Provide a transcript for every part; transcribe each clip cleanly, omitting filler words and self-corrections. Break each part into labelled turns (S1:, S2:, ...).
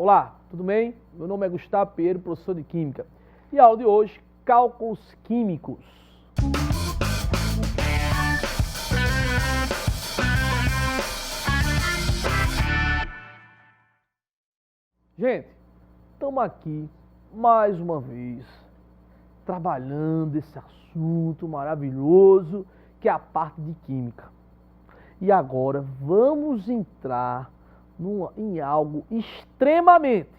S1: Olá, tudo bem? Meu nome é Gustavo Pinheiro, professor de Química. E a aula de hoje, cálculos químicos. Gente, estamos aqui mais uma vez trabalhando esse assunto maravilhoso que é a parte de Química. E agora vamos entrar em algo extremamente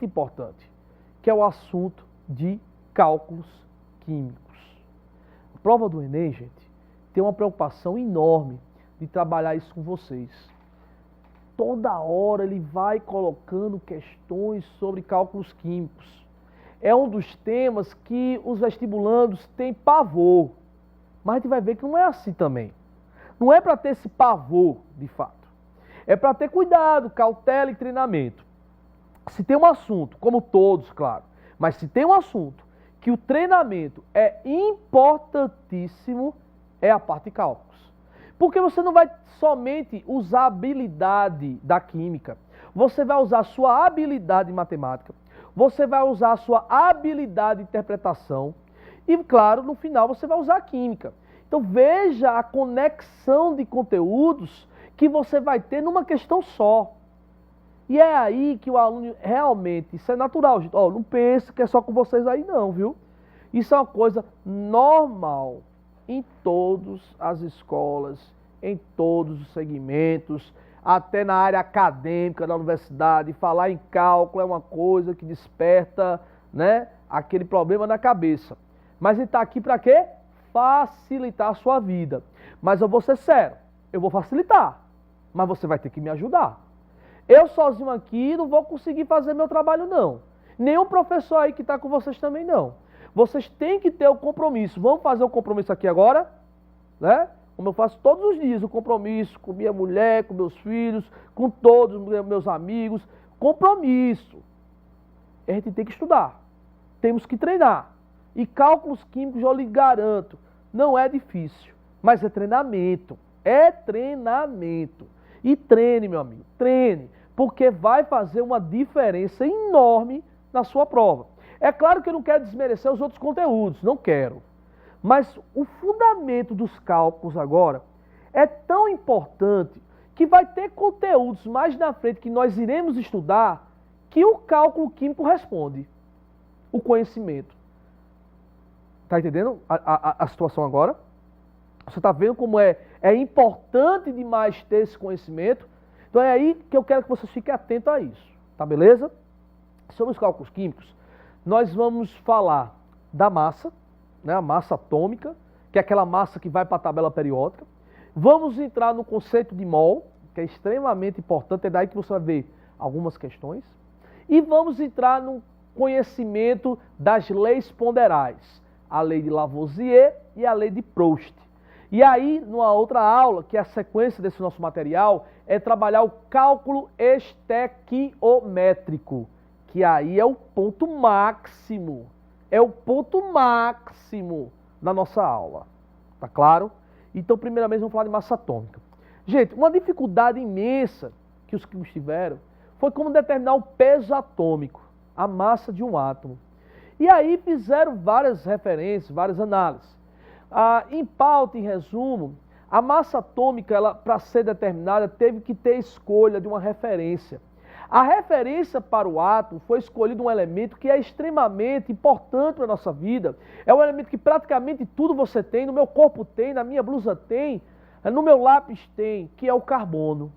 S1: importante, que é o assunto de cálculos químicos. A prova do Enem, gente, tem uma preocupação enorme de trabalhar isso com vocês. Toda hora ele vai colocando questões sobre cálculos químicos. É um dos temas que os vestibulandos têm pavor. Mas a gente vai ver que não é assim também. Não é para ter esse pavor, de fato. É para ter cuidado, cautela e treinamento. Se tem um assunto, como todos, claro, mas se tem um assunto que o treinamento é importantíssimo, é a parte de cálculos. Porque você não vai somente usar a habilidade da química, você vai usar a sua habilidade em matemática, você vai usar a sua habilidade de interpretação e, claro, no final você vai usar a química. Então veja a conexão de conteúdos que você vai ter numa questão só. E é aí que o aluno realmente, isso é natural, gente. Não pense que é só com vocês aí não, viu? Isso é uma coisa normal em todas as escolas, em todos os segmentos, até na área acadêmica da universidade. Falar em cálculo é uma coisa que desperta, né, aquele problema na cabeça. Mas ele está aqui para quê? Facilitar a sua vida. Mas eu vou ser sério, eu vou facilitar, mas você vai ter que me ajudar. Eu sozinho aqui não vou conseguir fazer meu trabalho não. Nenhum professor aí que está com vocês também não. Vocês têm que ter o compromisso. Vamos fazer o compromisso aqui agora? Né? Como eu faço todos os dias, o compromisso com minha mulher, com meus filhos, com todos os meus amigos. Compromisso. A gente tem que estudar. Temos que treinar. E cálculos químicos, eu lhe garanto, não é difícil, mas é treinamento. É treinamento. E treine, meu amigo, treine, porque vai fazer uma diferença enorme na sua prova. É claro que eu não quero desmerecer os outros conteúdos, não quero. Mas o fundamento dos cálculos agora é tão importante que vai ter conteúdos mais na frente que nós iremos estudar que o cálculo químico responde, o conhecimento. Está entendendo a situação agora? Você está vendo como é importante demais ter esse conhecimento? Então é aí que eu quero que vocês fiquem atentos a isso, tá beleza? Sobre os cálculos químicos, nós vamos falar da massa, né, a massa atômica, que é aquela massa que vai para a tabela periódica. Vamos entrar no conceito de mol, que é extremamente importante, é daí que você vai ver algumas questões. E vamos entrar no conhecimento das leis ponderais, a lei de Lavoisier e a lei de Proust. E aí, numa outra aula, que é a sequência desse nosso material, é trabalhar o cálculo estequiométrico, que aí é o ponto máximo. É o ponto máximo da nossa aula. Tá claro? Então, primeiramente, vamos falar de massa atômica. Gente, uma dificuldade imensa que os químicos tiveram foi como determinar o peso atômico, a massa de um átomo. E aí fizeram várias referências, várias análises. Em pauta, em resumo, a massa atômica, para ser determinada, teve que ter escolha de uma referência. A referência para o átomo foi escolhido um elemento que é extremamente importante para a nossa vida. É um elemento que praticamente tudo você tem, no meu corpo tem, na minha blusa tem, no meu lápis tem, que é o carbono.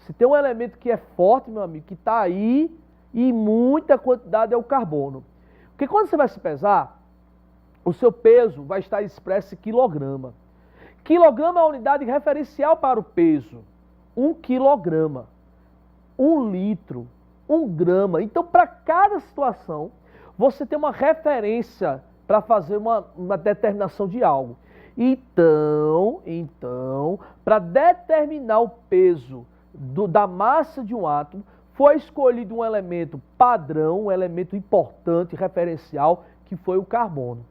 S1: Se tem um elemento que é forte, meu amigo, que está aí, e muita quantidade, é o carbono. Porque quando você vai se pesar, o seu peso vai estar expresso em quilograma. Quilograma é a unidade referencial para o peso. 1 quilograma, 1 litro, 1 grama. Então, para cada situação, você tem uma referência para fazer uma determinação de algo. Então, para determinar o peso da massa de um átomo, foi escolhido um elemento padrão, um elemento importante, referencial, que foi o carbono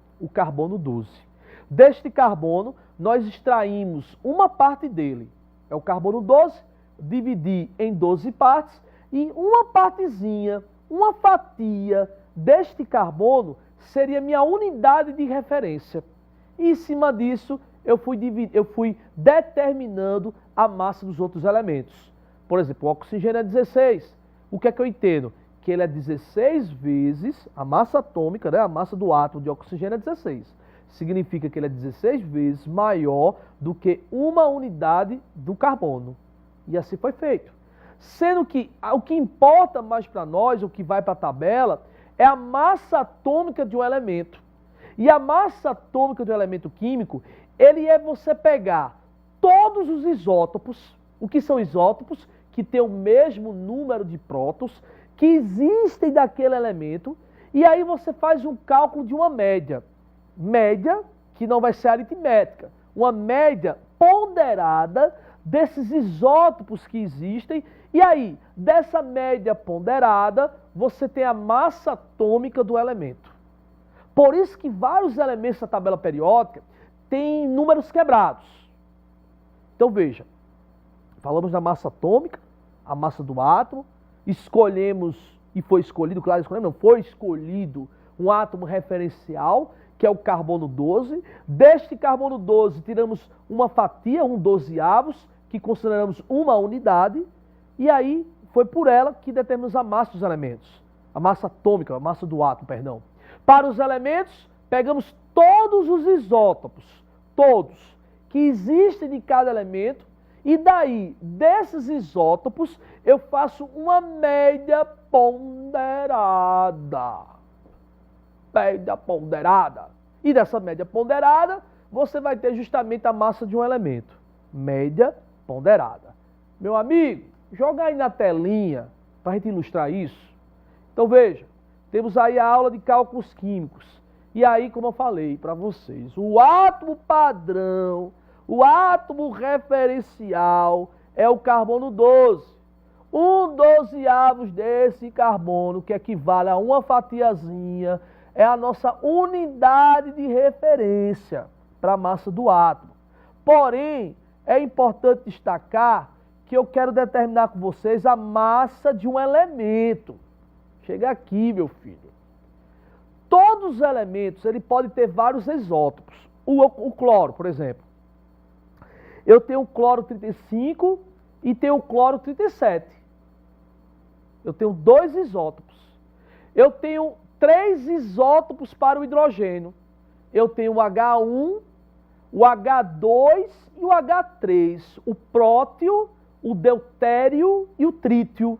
S1: 12. Deste carbono, nós extraímos uma parte dele, é o carbono 12, dividir em 12 partes e uma partezinha, uma fatia deste carbono seria minha unidade de referência. E em cima disso, eu fui determinando a massa dos outros elementos. Por exemplo, o oxigênio é 16. O que é que eu entendo? Que ele é 16 vezes, a massa atômica, né? A massa do átomo de oxigênio é 16. Significa que ele é 16 vezes maior do que uma unidade do carbono. E assim foi feito. Sendo que o que importa mais para nós, o que vai para a tabela, é a massa atômica de um elemento. E a massa atômica de um elemento químico, ele é você pegar todos os isótopos. O que são isótopos? Que tem o mesmo número de prótons que existem daquele elemento. E aí você faz um cálculo de uma média. Média que não vai ser aritmética. Uma média ponderada desses isótopos que existem. E aí, dessa média ponderada, você tem a massa atômica do elemento. Por isso que vários elementos da tabela periódica têm números quebrados. Então veja, falamos da massa atômica, a massa do átomo, escolhemos, e foi escolhido, claro, escolhemos, não, foi escolhido um átomo referencial, que é o carbono 12. Deste carbono 12, tiramos uma fatia, um dozeavos, que consideramos uma unidade, e aí foi por ela que determinamos a massa dos elementos. A massa atômica, a massa do átomo, perdão. Para os elementos, pegamos todos os isótopos, todos, que existem de cada elemento, e daí, desses isótopos, eu faço uma média ponderada. Média ponderada. E dessa média ponderada, você vai ter justamente a massa de um elemento. Média ponderada. Meu amigo, joga aí na telinha para a gente ilustrar isso. Então veja, temos aí a aula de cálculos químicos. E aí, como eu falei para vocês, o átomo padrão, o átomo referencial é o carbono 12. Um dozeavos desse carbono, que equivale a uma fatiazinha, é a nossa unidade de referência para a massa do átomo. Porém, é importante destacar que eu quero determinar com vocês a massa de um elemento. Chega aqui, meu filho. Todos os elementos, ele pode ter vários isótopos. O cloro, por exemplo. Eu tenho o cloro 35 e tenho o cloro 37. Eu tenho dois isótopos. Eu tenho 3 isótopos para o hidrogênio. Eu tenho o H1, o H2 e o H3. O prótio, o deutério e o trítio.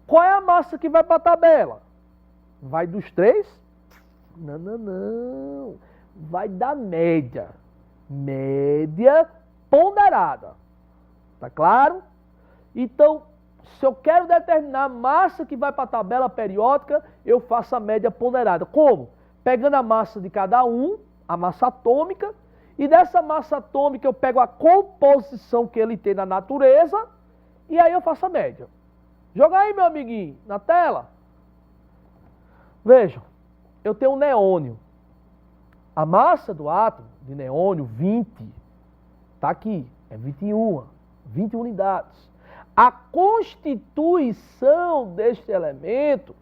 S1: Qual é a massa que vai para a tabela? Vai dos 3? Não, não, não. Vai da média. Média ponderada. Tá claro? Então, se eu quero determinar a massa que vai para a tabela periódica, eu faço a média ponderada. Como? Pegando a massa de cada um, a massa atômica, e dessa massa atômica eu pego a composição que ele tem na natureza, e aí eu faço a média. Joga aí, meu amiguinho, na tela. Vejam, eu tenho um neônio. A massa do átomo de neônio, 20, está aqui, é 21, 20 unidades. A constituição deste elemento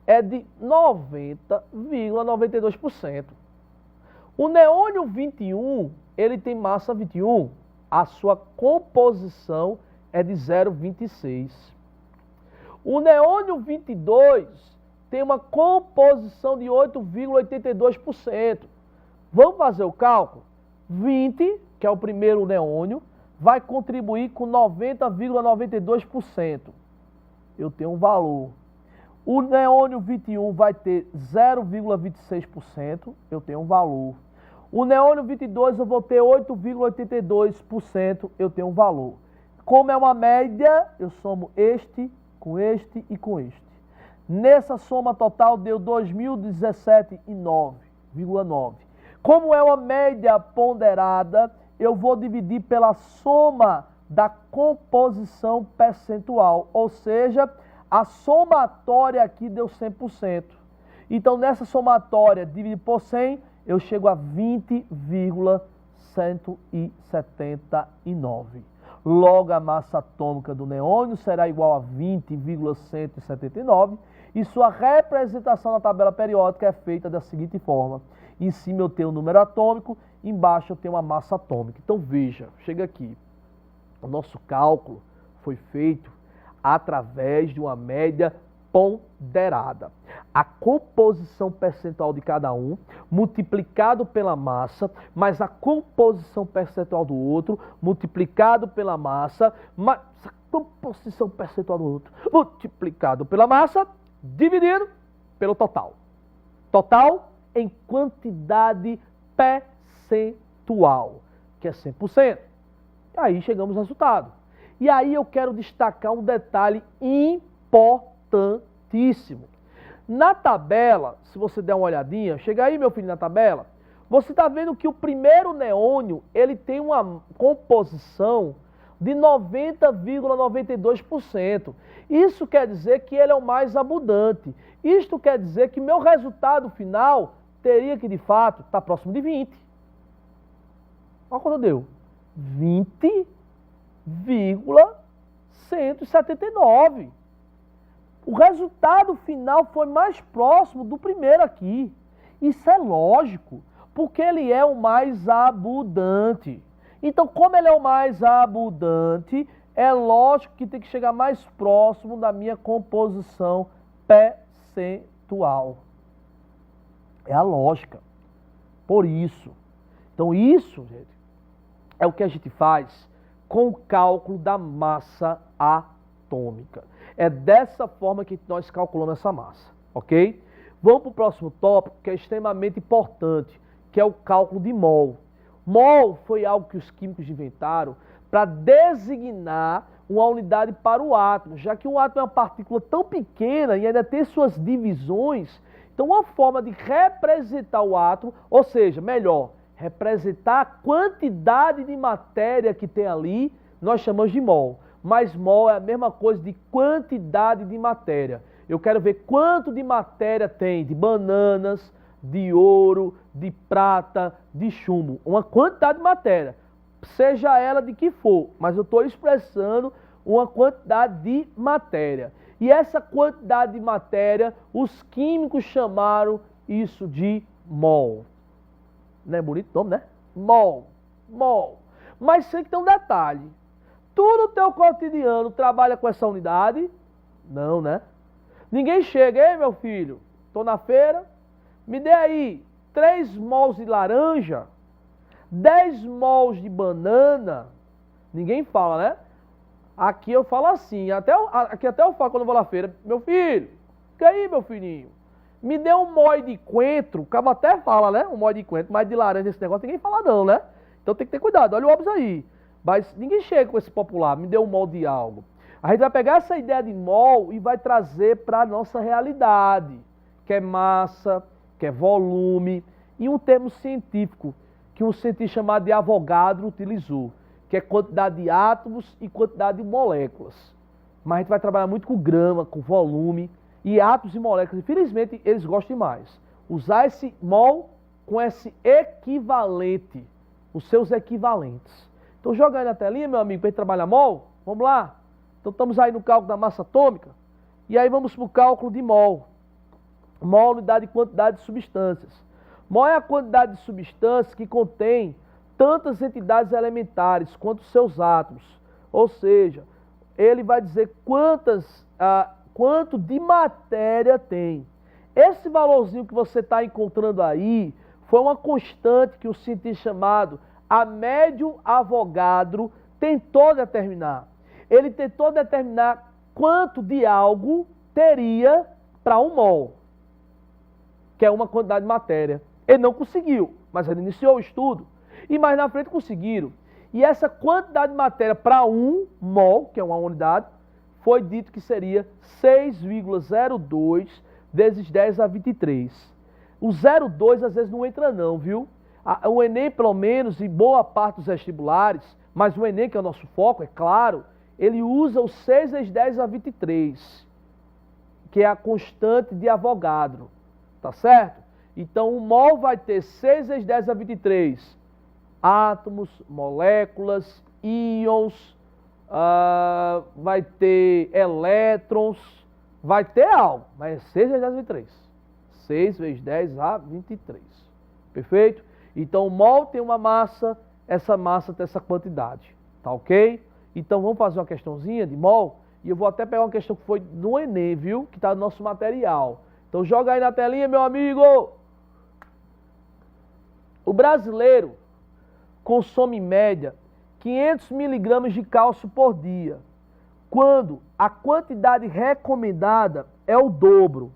S1: é de 90,92%. O neônio 21, ele tem massa 21, a sua composição é de 0,26. O neônio 22 tem uma composição de 8,82%. Vamos fazer o cálculo? 20, que é o primeiro neônio, vai contribuir com 90,92%. Eu tenho um valor. O neônio 21 vai ter 0,26%. Eu tenho um valor. O neônio 22 eu vou ter 8,82%. Eu tenho um valor. Como é uma média, eu somo este com este e com este. Nessa soma total deu 2017,9. Como é uma média ponderada, eu vou dividir pela soma da composição percentual, ou seja, a somatória aqui deu 100%. Então, nessa somatória, dividido por 100, eu chego a 20,179. Logo, a massa atômica do neônio será igual a 20,179 e sua representação na tabela periódica é feita da seguinte forma. Em cima eu tenho o número atômico, embaixo eu tenho a massa atômica. Então veja, chega aqui. O nosso cálculo foi feito através de uma média ponderada. A composição percentual de cada um, multiplicado pela massa, mais a composição percentual do outro, multiplicado pela massa, mais a composição percentual do outro, multiplicado pela massa, dividido pelo total. Total em quantidade percentual, que é 100%. E aí chegamos ao resultado. E aí eu quero destacar um detalhe importantíssimo. Na tabela, se você der uma olhadinha, chega aí, meu filho, na tabela, você está vendo que o primeiro neônio, ele tem uma composição de 90,92%. Isso quer dizer que ele é o mais abundante. Isto quer dizer que meu resultado final teria que, de fato, estar próximo de 20. Olha quanto deu. 20,179. O resultado final foi mais próximo do primeiro aqui. Isso é lógico, porque ele é o mais abundante. Então, como ele é o mais abundante, é lógico que tem que chegar mais próximo da minha composição percentual. É a lógica. Por isso. Então, isso, gente, é o que a gente faz com o cálculo da massa atômica. É dessa forma que nós calculamos essa massa, ok? Vamos para o próximo tópico, que é extremamente importante, que é o cálculo de mol. Mol foi algo que os químicos inventaram para designar uma unidade para o átomo, já que o átomo é uma partícula tão pequena e ainda tem suas divisões. Então, uma forma de representar o átomo, ou seja, melhor, representar a quantidade de matéria que tem ali, nós chamamos de mol. Mas mol é a mesma coisa de quantidade de matéria. Eu quero ver quanto de matéria tem de bananas, de ouro, de prata, de chumbo. Uma quantidade de matéria, seja ela de que for, mas eu estou expressando uma quantidade de matéria. E essa quantidade de matéria, os químicos chamaram isso de mol. Não é bonito o nome, né? Mol. Mol. Mas sei que tem um detalhe. Tu no teu cotidiano trabalha com essa unidade? Não, né? Ninguém chega, ei meu filho, tô na feira, me dê aí 3 mols de laranja, 10 mols de banana. Ninguém fala, né? Aqui eu falo assim, aqui até eu falo quando eu vou na feira, meu filho, que aí meu filhinho? Me dê um mol de coentro, o cabo até fala, né? Um mol de coentro, mas de laranja esse negócio ninguém fala não, né? Então tem que ter cuidado, olha o óbvio aí. Mas ninguém chega com esse popular, me deu um mol de algo. A gente vai pegar essa ideia de mol e vai trazer para a nossa realidade, que é massa, que é volume, e um termo científico, que um cientista chamado de Avogadro utilizou, que é quantidade de átomos e quantidade de moléculas. Mas a gente vai trabalhar muito com grama, com volume, e átomos e moléculas. Infelizmente, eles gostam demais. Usar esse mol com esse equivalente, os seus equivalentes. Então joga aí na telinha, meu amigo, para a gente trabalhar mol. Vamos lá? Então estamos aí no cálculo da massa atômica. E aí vamos para o cálculo de mol. Mol é unidade de quantidade de substâncias. Mol é a quantidade de substâncias que contém tantas entidades elementares quanto seus átomos. Ou seja, ele vai dizer quanto de matéria tem. Esse valorzinho que você está encontrando aí foi uma constante que o cientista chamado Amédio Avogadro tentou determinar. Ele tentou determinar quanto de algo teria para um mol, que é uma quantidade de matéria. Ele não conseguiu, mas ele iniciou o estudo. E mais na frente conseguiram. E essa quantidade de matéria para um mol, que é uma unidade, foi dito que seria 6,02 vezes 10 a 23. O 0,2 às vezes não entra não, viu? O Enem, pelo menos, e boa parte dos vestibulares, mas o Enem, que é o nosso foco, é claro, ele usa o 6 vezes 10 a 23, que é a constante de Avogadro, tá certo? Então, o mol vai ter 6 vezes 10 a 23 átomos, moléculas, íons, vai ter elétrons, vai ter algo, mas é 6 vezes 10 a 23. 6 vezes 10 a 23. Perfeito? Então, o mol tem uma massa, essa massa tem essa quantidade. Tá ok? Então, vamos fazer uma questãozinha de mol. E eu vou até pegar uma questão que foi no Enem, viu? Que está no nosso material. Então, joga aí na telinha, meu amigo. O brasileiro consome em média 500 miligramas de cálcio por dia, quando a quantidade recomendada é o dobro.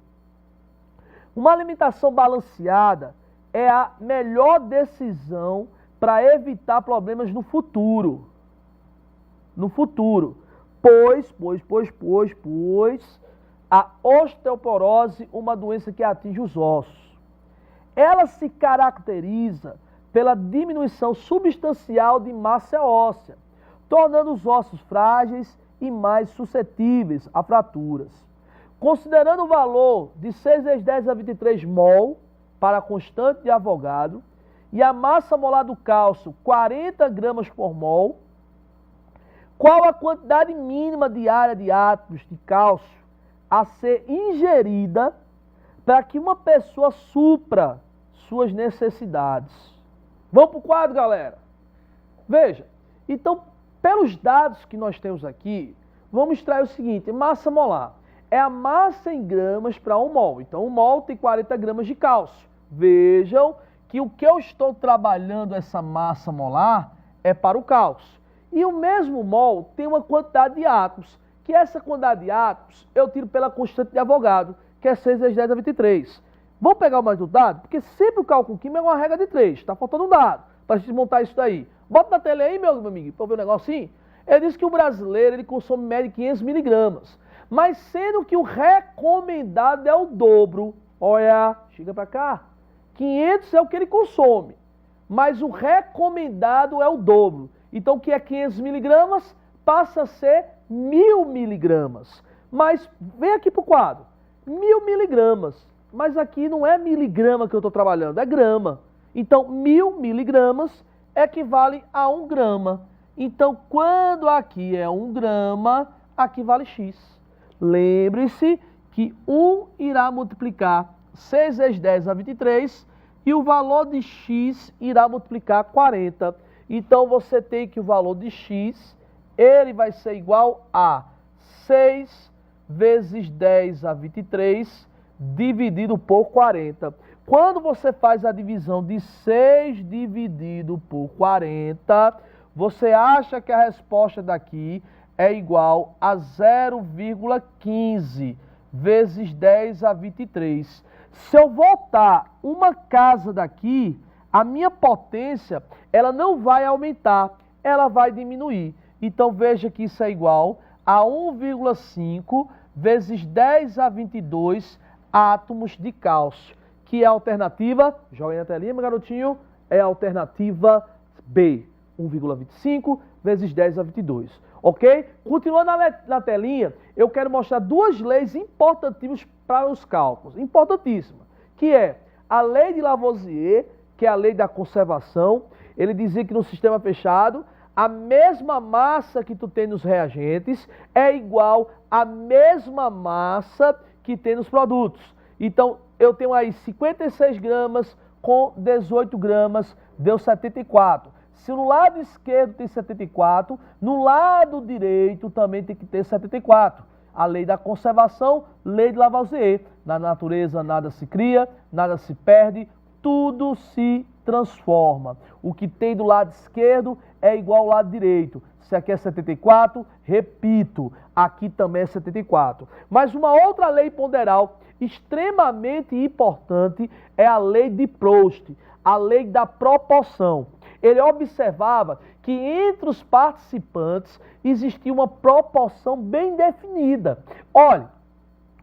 S1: Uma alimentação balanceada é a melhor decisão para evitar problemas no futuro. No futuro. Pois a osteoporose, uma doença que atinge os ossos. Ela se caracteriza pela diminuição substancial de massa óssea, tornando os ossos frágeis e mais suscetíveis a fraturas. Considerando o valor de 6 vezes 10 a 23 mol para a constante de Avogadro e a massa molar do cálcio 40 gramas por mol, qual a quantidade mínima diária de átomos de cálcio a ser ingerida para que uma pessoa supra suas necessidades? Vamos para o quadro, galera. Veja, então, pelos dados que nós temos aqui, vamos extrair o seguinte: massa molar é a massa em gramas para 1 mol. Então, 1 mol tem 40 gramas de cálcio. Vejam que o que eu estou trabalhando essa massa molar é para o cálcio. E o mesmo mol tem uma quantidade de átomos, que essa quantidade de átomos eu tiro pela constante de Avogadro, que é 6 vezes 10 a 23. Vamos pegar o mais do dado? Porque sempre o cálculo químico é uma regra de 3. Está faltando um dado para a gente montar isso daí. Bota na tela aí, meu amigo, para ver o negocinho. Ele diz que o brasileiro ele consome em média 500 miligramas. Mas sendo que o recomendado é o dobro. Olha, chega para cá. 500 é o que ele consome. Mas o recomendado é o dobro. Então, o que é 500 miligramas passa a ser 1000 miligramas. Mas, vem aqui para o quadro. 1000 miligramas. Mas aqui não é miligrama que eu estou trabalhando, é grama. Então, 1000 miligramas equivale a 1 grama. Então, quando aqui é 1 grama, aqui vale X. Lembre-se que 1 irá multiplicar 6 vezes 10 a 23 e o valor de X irá multiplicar 40. Então, você tem que o valor de X, ele vai ser igual a 6 vezes 10 a 23 dividido por 40. Quando você faz a divisão de 6 dividido por 40, você acha que a resposta daqui é igual a 0,15 vezes 10 a 23. Se eu voltar uma casa daqui, a minha potência, ela não vai aumentar, ela vai diminuir. Então, veja que isso é igual a 1,5 vezes 10 a 22 átomos de cálcio, que é a alternativa, joga aí na telinha, meu garotinho, é a alternativa B, 1,25 vezes 10 a 22, ok? Continuando na telinha, eu quero mostrar duas leis importantíssimas para os cálculos, importantíssimas, que é a lei de Lavoisier, que é a lei da conservação. Ele dizia que no sistema fechado, a mesma massa que tu tem nos reagentes é igual à mesma massa que tem nos produtos. Então, eu tenho aí 56 gramas com 18 gramas, deu 74. Se no lado esquerdo tem 74, no lado direito também tem que ter 74. A lei da conservação, lei de Lavoisier. Na natureza nada se cria, nada se perde, tudo se transforma. O que tem do lado esquerdo é igual ao lado direito. Se aqui é 74, repito, aqui também é 74. Mas uma outra lei ponderal extremamente importante é a lei de Proust, a lei da proporção. Ele observava que entre os participantes existia uma proporção bem definida. Olha,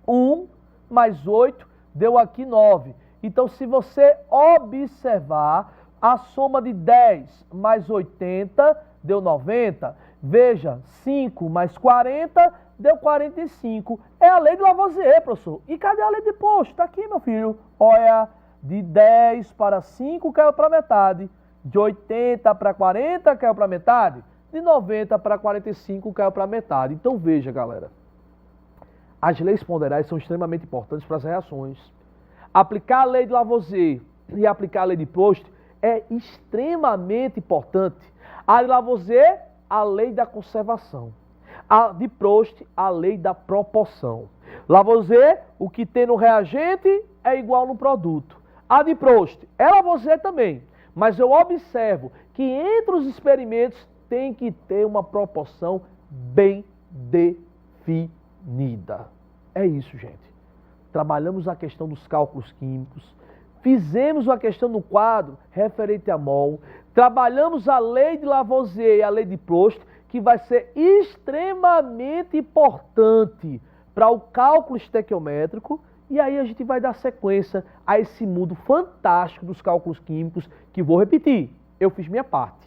S1: 1 mais 8 deu aqui 9. Então, se você observar, a soma de 10 mais 80 deu 90. Veja, 5 mais 40 deu 45. É a lei de Lavoisier, professor. E cadê a lei de Proust? Está aqui, meu filho. Olha, de 10 para 5 caiu para metade. De 80 para 40 caiu para metade. de 90 para 45 caiu para metade. Então veja, galera, as leis ponderais são extremamente importantes para as reações. Aplicar a lei de Lavoisier e aplicar a lei de Proust é extremamente importante. A de Lavoisier, a lei da conservação. A de Proust, a lei da proporção. Lavoisier, o que tem no reagente é igual no produto. A de Proust é Lavoisier também, mas eu observo que entre os experimentos tem que ter uma proporção bem definida. É isso, gente. Trabalhamos a questão dos cálculos químicos, fizemos uma questão no quadro referente a mol, trabalhamos a lei de Lavoisier e a lei de Proust, que vai ser extremamente importante para o cálculo estequiométrico, e aí a gente vai dar sequência a esse mundo fantástico dos cálculos químicos, que vou repetir, eu fiz minha parte.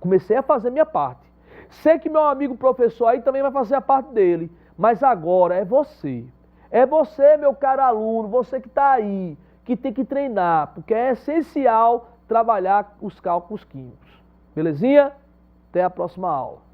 S1: Comecei a fazer minha parte. Sei que meu amigo professor aí também vai fazer a parte dele, mas agora é você. É você, meu caro aluno, você que está aí, que tem que treinar, porque é essencial trabalhar os cálculos químicos. Belezinha? Até a próxima aula.